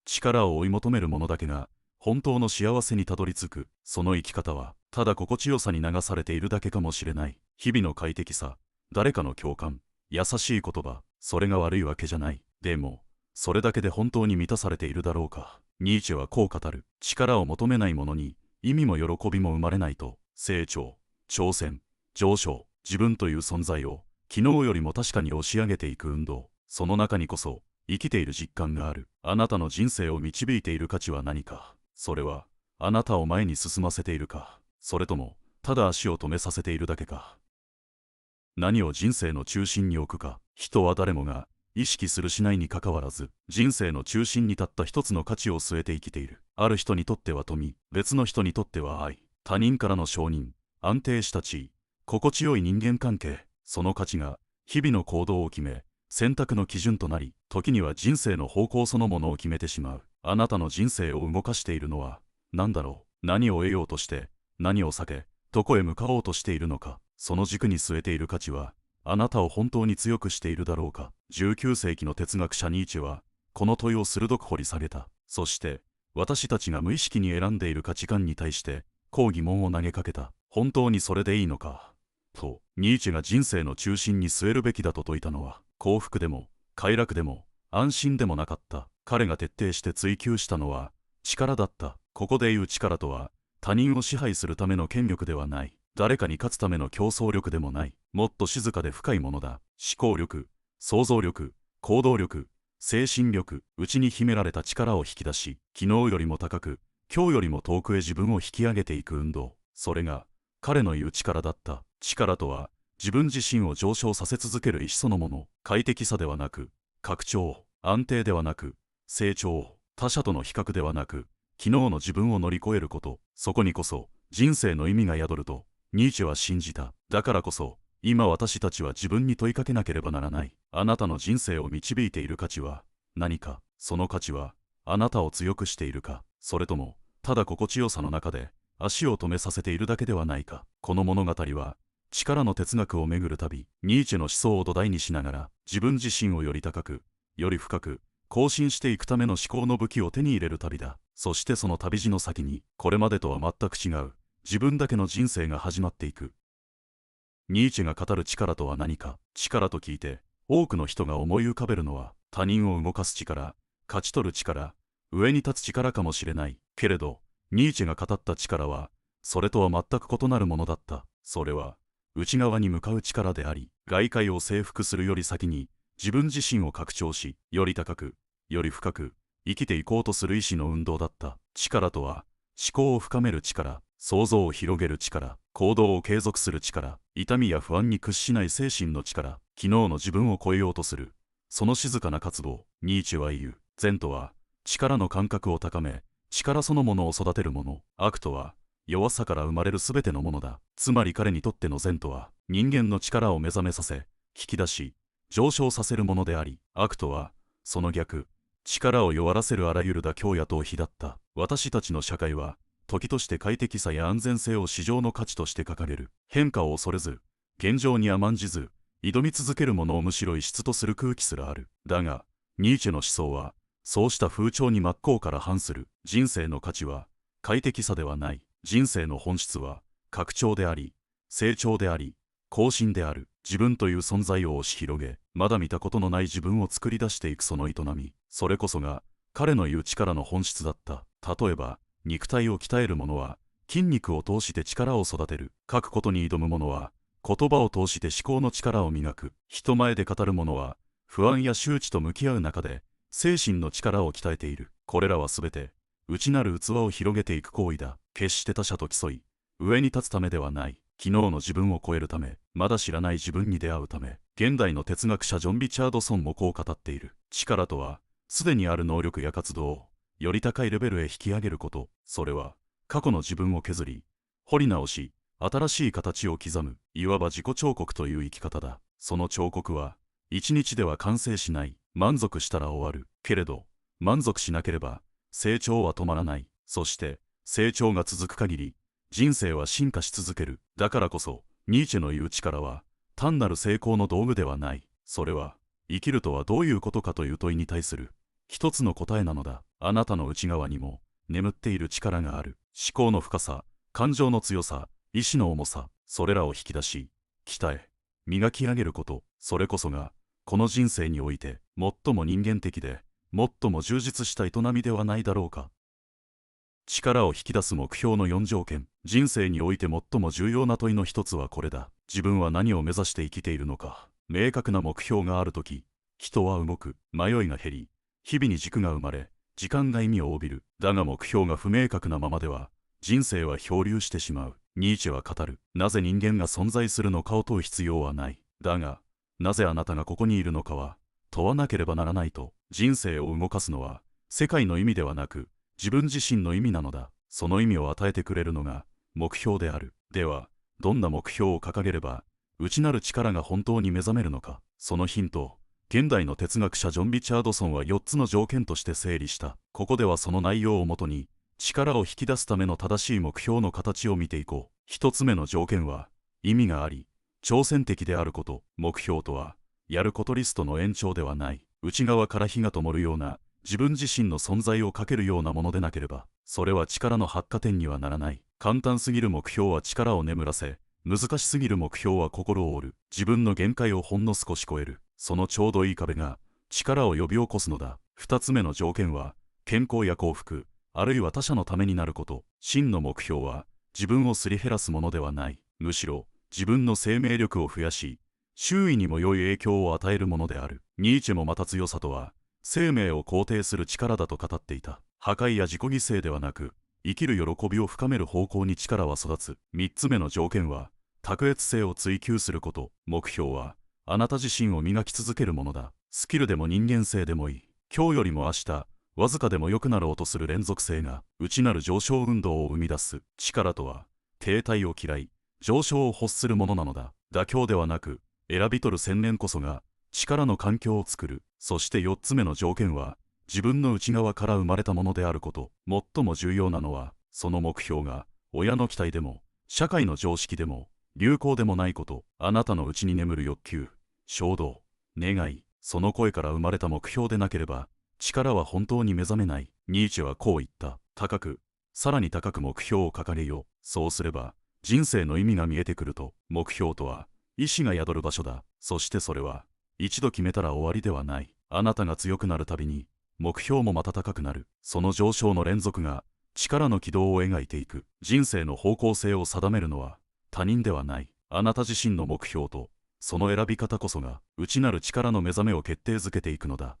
力を追い求める者だけが本当の幸せにたどり着く。その生き方はただ心地よさに流されているだけかもしれない。日々の快適さ、誰かの共感、優しい言葉、それが悪いわけじゃない。でもそれだけで本当に満たされているだろうか。ニーチェはこう語る。力を求めない者に意味も喜びも生まれないと。成長、挑戦、上昇、自分という存在を昨日よりも確かに押し上げていく運動。その中にこそ生きている実感がある。あなたの人生を導いている価値は何か。それはあなたを前に進ませているか、それともただ足を止めさせているだけか。何を人生の中心に置くか。人は誰もが意識するしないにかかわらず、人生の中心に立った一つの価値を据えて生きている。ある人にとっては富、別の人にとっては愛、他人からの承認、安定した地位、心地よい人間関係。その価値が日々の行動を決め、選択の基準となり、時には人生の方向そのものを決めてしまう。あなたの人生を動かしているのは何だろう。何を得ようとして、何を避け、どこへ向かおうとしているのか。その軸に据えている価値はあなたを本当に強くしているだろうか。19世紀の哲学者ニーチェはこの問いを鋭く掘り下げた。そして私たちが無意識に選んでいる価値観に対してこう疑問を投げかけた。本当にそれでいいのかと。ニーチェが人生の中心に据えるべきだと説いたのは、幸福でも快楽でも安心でもなかった。彼が徹底して追求したのは力だった。ここで言う力とは他人を支配するための権力ではない。誰かに勝つための競争力でもない。もっと静かで深いものだ。思考力、想像力、行動力、精神力、内に秘められた力を引き出し、昨日よりも高く、今日よりも遠くへ自分を引き上げていく運動。それが彼の言う力だった。力とは自分自身を上昇させ続ける意志そのもの。快適さではなく拡張、安定ではなく成長、他者との比較ではなく昨日の自分を乗り越えること。そこにこそ人生の意味が宿るとニーチェは信じた。だからこそ今私たちは自分に問いかけなければならない。あなたの人生を導いている価値は何か。その価値はあなたを強くしているか、それともただ心地よさの中で足を止めさせているだけではないか。この物語は力の哲学をめぐる旅。ニーチェの思想を土台にしながら自分自身をより高く、より深く更新していくための思考の武器を手に入れる旅だ。そしてその旅路の先にこれまでとは全く違う自分だけの人生が始まっていく。ニーチェが語る力とは何か。力と聞いて多くの人が思い浮かべるのは他人を動かす力、勝ち取る力、上に立つ力かもしれないけれど、ニーチェが語った力はそれとは全く異なるものだった。それは内側に向かう力であり、外界を征服するより先に自分自身を拡張し、より高く、より深く生きていこうとする意志の運動だった。力とは思考を深める力、想像を広げる力、行動を継続する力、痛みや不安に屈しない精神の力、昨日の自分を超えようとするその静かな活動。ニーチェは言う。善とは力の感覚を高め、力そのものを育てるもの。悪とは弱さから生まれるすべてのものだ。つまり彼にとっての善とは人間の力を目覚めさせ、引き出し上昇させるものであり、悪とはその逆、力を弱らせるあらゆる妥協や逃避だった。私たちの社会は時として快適さや安全性を至上の価値として掲げる。変化を恐れず、現状に甘んじず挑み続けるものをむしろ異質とする空気すらある。だがニーチェの思想はそうした風潮に真っ向から反する。人生の価値は快適さではない。人生の本質は拡張であり、成長であり、更新である。自分という存在を押し広げ、まだ見たことのない自分を作り出していくその営み。それこそが彼の言う力の本質だった。例えば肉体を鍛える者は筋肉を通して力を育てる。書くことに挑む者は言葉を通して思考の力を磨く。人前で語る者は不安や周知と向き合う中で精神の力を鍛えている。これらはすべて内なる器を広げていく行為だ。決して他者と競い上に立つためではない。昨日の自分を超えるため、まだ知らない自分に出会うため。現代の哲学者ジョン・リチャードソンもこう語っている。力とはすでにある能力や活動をより高いレベルへ引き上げること。それは過去の自分を削り彫り直し、新しい形を刻む、いわば自己彫刻という生き方だ。その彫刻は一日では完成しない。満足したら終わる。けれど満足しなければ成長は止まらない。そして成長が続く限り人生は進化し続ける。だからこそニーチェの言う力は単なる成功の道具ではない。それは生きるとはどういうことかという問いに対する一つの答えなのだ。あなたの内側にも眠っている力がある。思考の深さ、感情の強さ、意志の重さ、それらを引き出し、鍛え、磨き上げること、それこそが、この人生において、最も人間的で、最も充実した営みではないだろうか。力を引き出す目標の4条件。人生において最も重要な問いの一つはこれだ。自分は何を目指して生きているのか。明確な目標があるとき、人は動く。迷いが減り、日々に軸が生まれ、時間が意味を帯びる。だが目標が不明確なままでは、人生は漂流してしまう。ニーチェは語る。なぜ人間が存在するのかを問う必要はない。だが、なぜあなたがここにいるのかは、問わなければならないと。人生を動かすのは、世界の意味ではなく、自分自身の意味なのだ。その意味を与えてくれるのが、目標である。では、どんな目標を掲げれば、内なる力が本当に目覚めるのか。そのヒントを、現代の哲学者ジョン・リチャードソンは4つの条件として整理した。ここではその内容をもとに、力を引き出すための正しい目標の形を見ていこう。1つ目の条件は、意味があり、挑戦的であること。目標とは、やることリストの延長ではない。内側から火が灯るような、自分自身の存在をかけるようなものでなければ、それは力の発火点にはならない。簡単すぎる目標は力を眠らせ、難しすぎる目標は心を折る。自分の限界をほんの少し超える。そのちょうどいい壁が力を呼び起こすのだ。2つ目の条件は、健康や幸福、あるいは他者のためになること。真の目標は、自分をすり減らすものではない。むしろ、自分の生命力を増やし、周囲にも良い影響を与えるものである。ニーチェもまた強さとは、生命を肯定する力だと語っていた。破壊や自己犠牲ではなく、生きる喜びを深める方向に力は育つ。3つ目の条件は、卓越性を追求すること。目標は、あなた自身を磨き続けるものだ。スキルでも人間性でもいい。今日よりも明日、わずかでも良くなろうとする連続性が、内なる上昇運動を生み出す。力とは、停滞を嫌い、上昇を欲するものなのだ。妥協ではなく、選び取る専念こそが、力の環境を作る。そして4つ目の条件は、自分の内側から生まれたものであること。最も重要なのは、その目標が、親の期待でも、社会の常識でも、流行でもないこと。あなたの内に眠る欲求、衝動、願い、その声から生まれた目標でなければ、力は本当に目覚めない。ニーチェはこう言った。高く、さらに高く目標を掲げよう。そうすれば、人生の意味が見えてくると。目標とは、意志が宿る場所だ。そしてそれは、一度決めたら終わりではない。あなたが強くなるたびに、目標もまた高くなる。その上昇の連続が、力の軌道を描いていく。人生の方向性を定めるのは、他人ではない。あなた自身の目標と、その選び方こそが、内なる力の目覚めを決定づけていくのだ。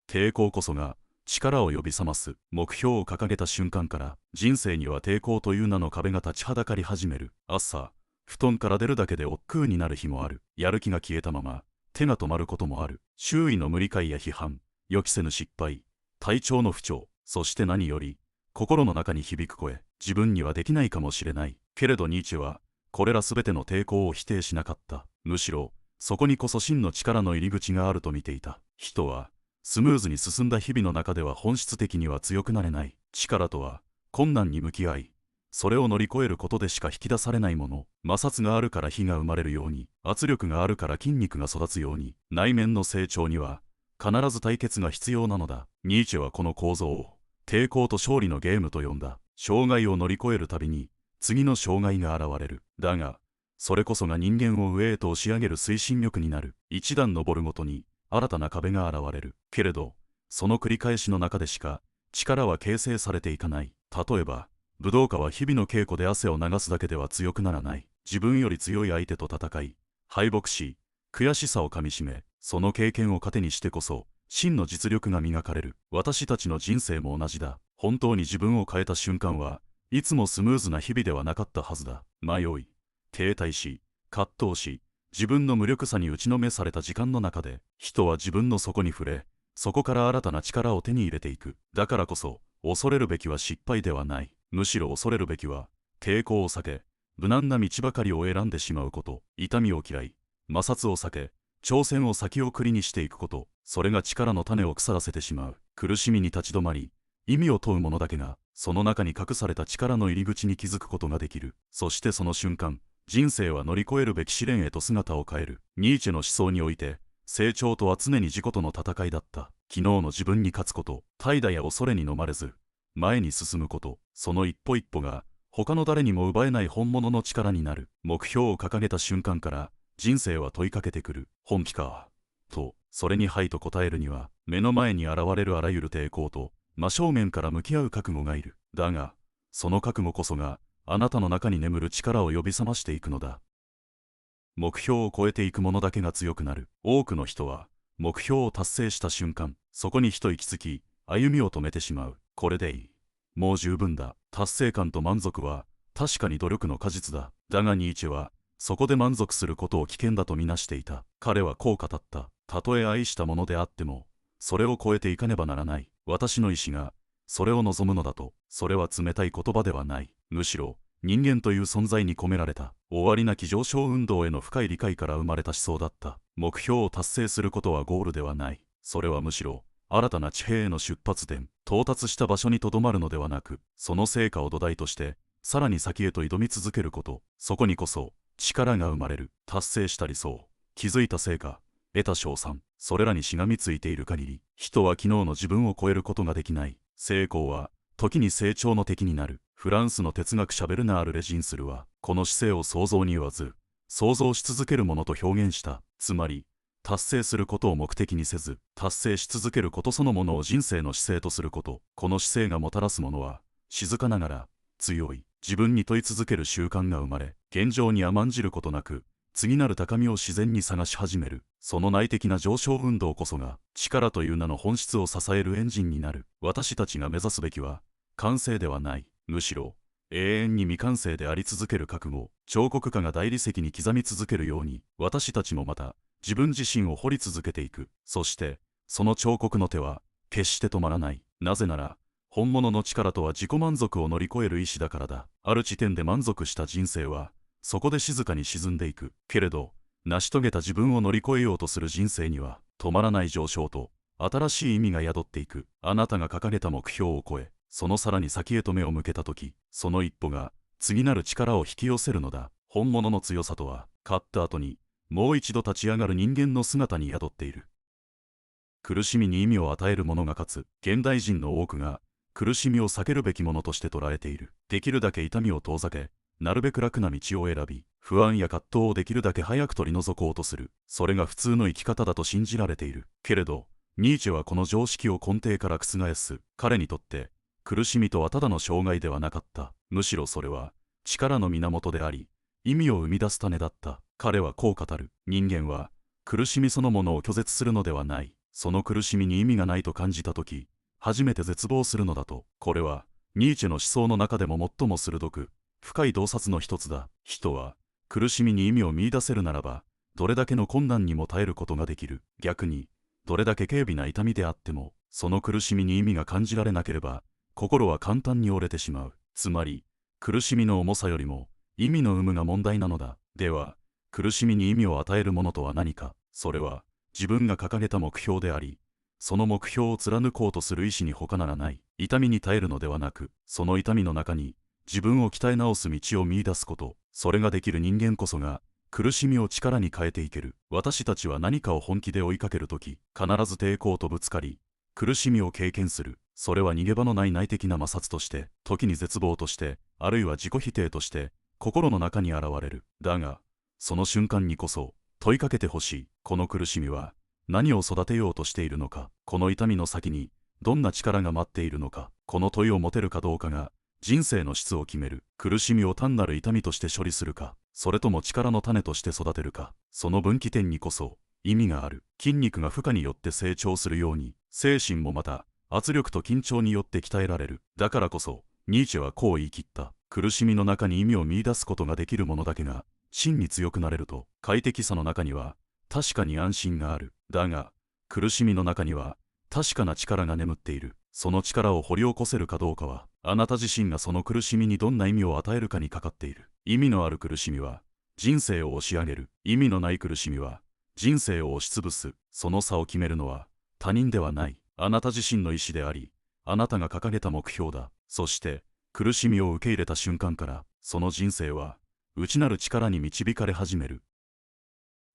抵抗こそが、力を呼び覚ます。目標を掲げた瞬間から、人生には抵抗という名の壁が立ちはだかり始める。朝、布団から出るだけで億劫になる日もある。やる気が消えたまま、手が止まることもある。周囲の無理解や批判、予期せぬ失敗、体調の不調、そして何より、心の中に響く声、自分にはできないかもしれない。けれどニーチェは、これらすべての抵抗を否定しなかった。むしろ、そこにこそ真の力の入り口があると見ていた。人は、スムーズに進んだ日々の中では本質的には強くなれない。力とは、困難に向き合い、それを乗り越えることでしか引き出されないもの。摩擦があるから火が生まれるように、圧力があるから筋肉が育つように、内面の成長には、必ず対決が必要なのだ。ニーチェはこの構造を、抵抗と勝利のゲームと呼んだ。障害を乗り越えるたびに、次の障害が現れる。だが、それこそが人間を上へと押し上げる推進力になる。一段登るごとに、新たな壁が現れる。けれど、その繰り返しの中でしか、力は形成されていかない。例えば、武道家は日々の稽古で汗を流すだけでは強くならない。自分より強い相手と戦い、敗北し、悔しさをかみしめ、その経験を糧にしてこそ、真の実力が磨かれる。私たちの人生も同じだ。本当に自分を変えた瞬間は、いつもスムーズな日々ではなかったはずだ。迷い、停滞し、葛藤し、自分の無力さに打ちのめされた時間の中で、人は自分の底に触れ、そこから新たな力を手に入れていく。だからこそ、恐れるべきは失敗ではない。むしろ恐れるべきは、抵抗を避け、無難な道ばかりを選んでしまうこと。痛みを嫌い、摩擦を避け、挑戦を先送りにしていくこと。それが力の種を腐らせてしまう。苦しみに立ち止まり、意味を問う者だけが、その中に隠された力の入り口に気づくことができる。そしてその瞬間、人生は乗り越えるべき試練へと姿を変える。ニーチェの思想において、成長とは常に自己との戦いだった。昨日の自分に勝つこと、怠惰や恐れに飲まれず、前に進むこと、その一歩一歩が、他の誰にも奪えない本物の力になる。目標を掲げた瞬間から、人生は問いかけてくる。本気か。と、それにはいと答えるには、目の前に現れるあらゆる抵抗と、真正面から向き合う覚悟がいる。だが、その覚悟こそが、あなたの中に眠る力を呼び覚ましていくのだ。目標を超えていく者だけが強くなる。多くの人は、目標を達成した瞬間、そこに一息つき、歩みを止めてしまう。これでいい。もう十分だ。達成感と満足は、確かに努力の果実だ。だがニーチェは、そこで満足することを危険だとみなしていた。彼はこう語った。たとえ愛したものであっても、それを超えていかねばならない。私の意志が、それを望むのだと、それは冷たい言葉ではない。むしろ、人間という存在に込められた、終わりなき上昇運動への深い理解から生まれた思想だった。目標を達成することはゴールではない。それはむしろ、新たな地平への出発点、到達した場所にとどまるのではなく、その成果を土台として、さらに先へと挑み続けること、そこにこそ、力が生まれる。達成した理想、気づいた成果、得た賞賛、それらにしがみついている限り、人は昨日の自分を超えることができない。成功は、時に成長の敵になる。フランスの哲学者ベルナール・レジンスルは、この姿勢を想像に言わず、想像し続けるものと表現した。つまり、達成することを目的にせず、達成し続けることそのものを人生の姿勢とすること。この姿勢がもたらすものは、静かながら、強い、自分に問い続ける習慣が生まれ、現状に甘んじることなく、次なる高みを自然に探し始める。その内的な上昇運動こそが、力という名の本質を支えるエンジンになる。私たちが目指すべきは、完成ではない。むしろ、永遠に未完成であり続ける覚悟。彫刻家が大理石に刻み続けるように、私たちもまた、自分自身を掘り続けていく。そして、その彫刻の手は、決して止まらない。なぜなら、本物の力とは自己満足を乗り越える意志だからだ。ある地点で満足した人生は、そこで静かに沈んでいく。けれど、成し遂げた自分を乗り越えようとする人生には、止まらない上昇と、新しい意味が宿っていく。あなたが掲げた目標を超え、そのさらに先へと目を向けたとき、その一歩が、次なる力を引き寄せるのだ。本物の強さとは、勝った後に、もう一度立ち上がる人間の姿に宿っている。苦しみに意味を与える者が勝つ。現代人の多くが、苦しみを避けるべきものとして捉えている。できるだけ痛みを遠ざけ、なるべく楽な道を選び、不安や葛藤をできるだけ早く取り除こうとする。それが普通の生き方だと信じられている。けれど、ニーチェはこの常識を根底から覆す。彼にとって、苦しみとはただの障害ではなかった。むしろそれは、力の源であり、意味を生み出す種だった。彼はこう語る。人間は、苦しみそのものを拒絶するのではない。その苦しみに意味がないと感じたとき、初めて絶望するのだと。これは、ニーチェの思想の中でも最も鋭く、深い洞察の一つだ。人は、苦しみに意味を見出せるならば、どれだけの困難にも耐えることができる。逆に、どれだけ軽微な痛みであっても、その苦しみに意味が感じられなければ、心は簡単に折れてしまう。つまり、苦しみの重さよりも、意味の有無が問題なのだ。では、苦しみに意味を与えるものとは何か。それは、自分が掲げた目標であり、その目標を貫こうとする意志に他ならない。痛みに耐えるのではなく、その痛みの中に、自分を鍛え直す道を見出すこと。それができる人間こそが、苦しみを力に変えていける。私たちは何かを本気で追いかけるとき、必ず抵抗とぶつかり、苦しみを経験する。それは逃げ場のない内的な摩擦として、時に絶望として、あるいは自己否定として、心の中に現れる。だが、その瞬間にこそ、問いかけてほしい。この苦しみは、何を育てようとしているのか。この痛みの先に、どんな力が待っているのか。この問いを持てるかどうかが、人生の質を決める。苦しみを単なる痛みとして処理するか、それとも力の種として育てるか。その分岐点にこそ、意味がある。筋肉が負荷によって成長するように、精神もまた、圧力と緊張によって鍛えられる。だからこそ、ニーチェはこう言い切った。苦しみの中に意味を見出すことができる者だけが、真に強くなれると。快適さの中には、確かに安心がある。だが、苦しみの中には、確かな力が眠っている。その力を掘り起こせるかどうかは、あなた自身がその苦しみにどんな意味を与えるかにかかっている。意味のある苦しみは、人生を押し上げる。意味のない苦しみは、人生を押しつぶす。その差を決めるのは、他人ではない。あなた自身の意志であり、あなたが掲げた目標だ。そして、苦しみを受け入れた瞬間から、その人生は、内なる力に導かれ始める。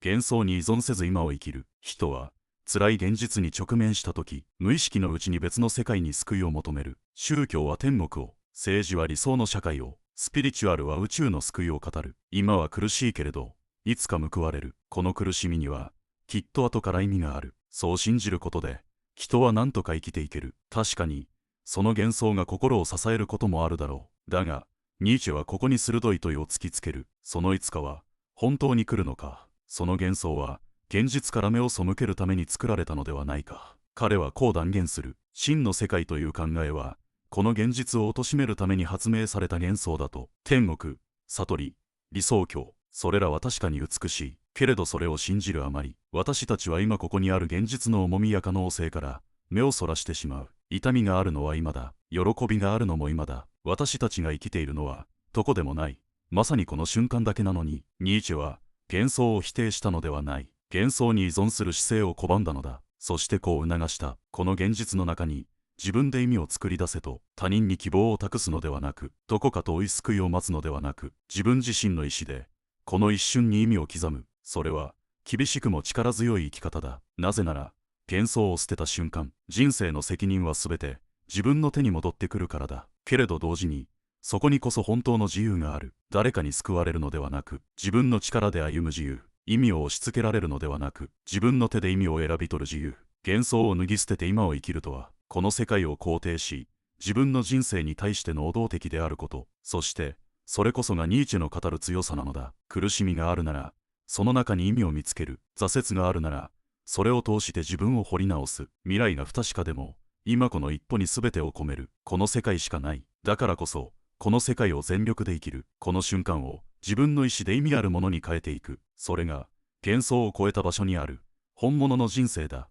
幻想に依存せず今を生きる。人は、辛い現実に直面した時、無意識のうちに別の世界に救いを求める。宗教は天国を、政治は理想の社会を、スピリチュアルは宇宙の救いを語る。今は苦しいけれど、いつか報われる。この苦しみには、きっと後から意味がある。そう信じることで、人は何とか生きていける。確かに、その幻想が心を支えることもあるだろう。だが、ニーチェはここに鋭い問いを突きつける。そのいつかは、本当に来るのか。その幻想は、現実から目を背けるために作られたのではないか。彼はこう断言する。真の世界という考えは、この現実を貶めるために発明された幻想だと。天国、悟り、理想郷、それらは確かに美しい。けれどそれを信じるあまり、私たちは今ここにある現実の重みや可能性から目をそらしてしまう。痛みがあるのは今だ。喜びがあるのも今だ。私たちが生きているのはどこでもない。まさにこの瞬間だけなのに、ニーチェは幻想を否定したのではない。幻想に依存する姿勢を拒んだのだ。そしてこう促した。この現実の中に自分で意味を作り出せと。他人に希望を託すのではなく、どこか遠い救いを待つのではなく、自分自身の意志でこの一瞬に意味を刻む。それは厳しくも力強い生き方だ。なぜなら幻想を捨てた瞬間、人生の責任はすべて自分の手に戻ってくるからだ。けれど同時に、そこにこそ本当の自由がある。誰かに救われるのではなく、自分の力で歩む自由。意味を押し付けられるのではなく、自分の手で意味を選び取る自由。幻想を脱ぎ捨てて今を生きるとは、この世界を肯定し、自分の人生に対して能動的であること。そして、それこそがニーチェの語る強さなのだ。苦しみがあるなら、その中に意味を見つける。挫折があるなら、それを通して自分を掘り直す。未来が不確かでも、今この一歩に全てを込める。この世界しかない。だからこそ、この世界を全力で生きる。この瞬間を自分の意志で意味あるものに変えていく。それが、幻想を超えた場所にある、本物の人生だ。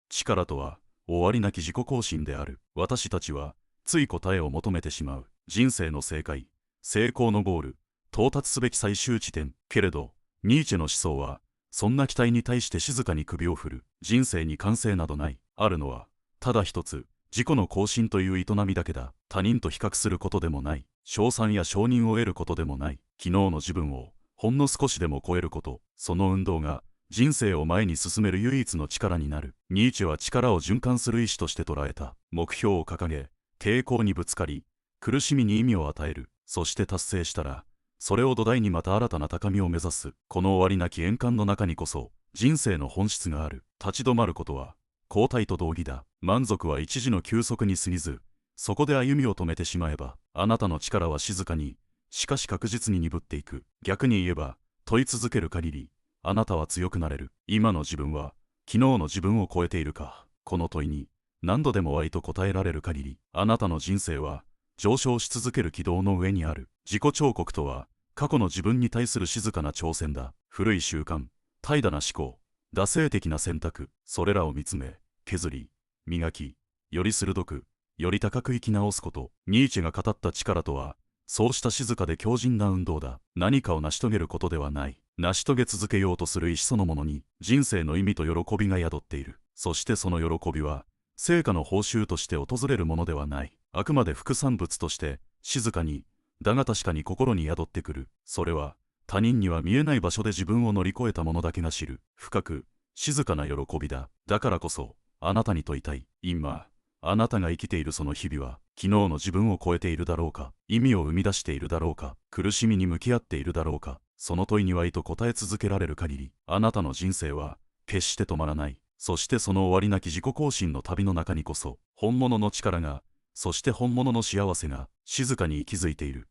力とは、終わりなき自己更新である。私たちは、つい答えを求めてしまう。人生の正解、成功のゴール、到達すべき最終地点。けれど、ニーチェの思想は、そんな期待に対して静かに首を振る。人生に完成などない。あるのは、ただ一つ、自己の更新という営みだけだ。他人と比較することでもない。称賛や承認を得ることでもない。昨日の自分を、ほんの少しでも超えること。その運動が、人生を前に進める唯一の力になる。ニーチェは力を循環する意志として捉えた。目標を掲げ、抵抗にぶつかり、苦しみに意味を与える。そして達成したら、それを土台にまた新たな高みを目指す。この終わりなき円環の中にこそ、人生の本質がある。立ち止まることは、後退と同義だ。満足は一時の休息に過ぎず、そこで歩みを止めてしまえば、あなたの力は静かに、しかし確実に鈍っていく。逆に言えば、問い続ける限り、あなたは強くなれる。今の自分は、昨日の自分を超えているか。この問いに、何度でも割と答えられる限り、あなたの人生は、上昇し続ける軌道の上にある。自己彫刻とは、過去の自分に対する静かな挑戦だ。古い習慣、怠惰な思考、惰性的な選択、それらを見つめ、削り、磨き、より鋭く、より高く生き直すこと。ニーチェが語った力とは、そうした静かで強靭な運動だ。何かを成し遂げることではない。成し遂げ続けようとする意志そのものに、人生の意味と喜びが宿っている。そしてその喜びは、成果の報酬として訪れるものではない。あくまで副産物として、静かに、だが確かに心に宿ってくる。それは、他人には見えない場所で自分を乗り越えた者だけが知る。深く、静かな喜びだ。だからこそ、あなたに問いたい。今、あなたが生きているその日々は、昨日の自分を超えているだろうか。意味を生み出しているだろうか。苦しみに向き合っているだろうか。その問いにはいと答え続けられる限り、あなたの人生は、決して止まらない。そしてその終わりなき自己更新の旅の中にこそ、本物の力が、そして本物の幸せが、静かに息づいている。